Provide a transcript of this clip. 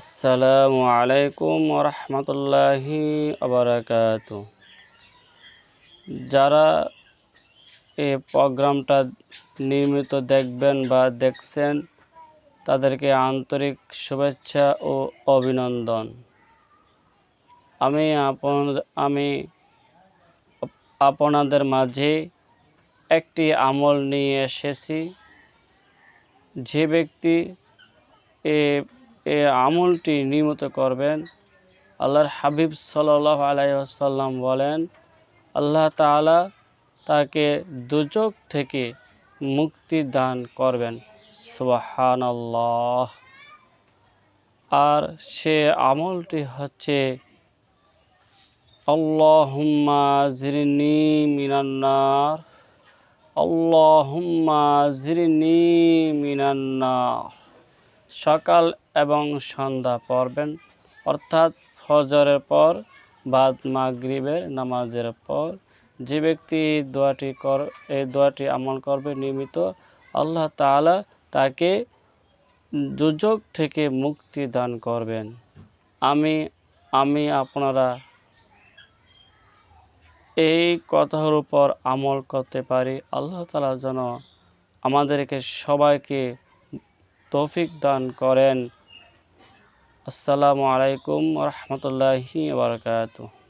আসসালামু আলাইকুম ওরহমতুল্লাহি আবরাকাতু। যারা এই প্রোগ্রামটা নিয়মিত দেখবেন বা দেখছেন তাদেরকে আন্তরিক শুভেচ্ছা ও অভিনন্দন। আমি আপনাদের মাঝে একটি আমল নিয়ে এসেছি। যে ব্যক্তি এ আমলটি নিয়মিত করবেন, আল্লাহর হাবিব সাল্লাল্লাহু আলাইহি ওয়াসাল্লাম বলেন, আল্লাহ তাআলা তাকে দুজক থেকে মুক্তি দান করবেন। সুবহানাল্লাহ। আর সে আমলটি হচ্ছে আল্লাহুম্মা জিরনি মিনান নার, আল্লাহুম্মা জিরনি মিনান নার। সকাল এবং সন্ধ্যা পড়বেন, অর্থাৎ ফজরের পর বাদ মাগরিবের নামাজের পর। যে ব্যক্তি এই দোয়াটি আমল করবে নিয়মিত, আল্লাহ তাআলা তাকে দুজক থেকে মুক্তি দান করবেন। আমি আপনারা এই কথার উপর আমল করতে পারি। আল্লাহ তাআলা যেন আমাদেরকে সবাইকে তৌফিক দান করেন। আসসালামু আলাইকুম ওয়া রাহমাতুল্লাহি ওয়া বারাকাতুহু।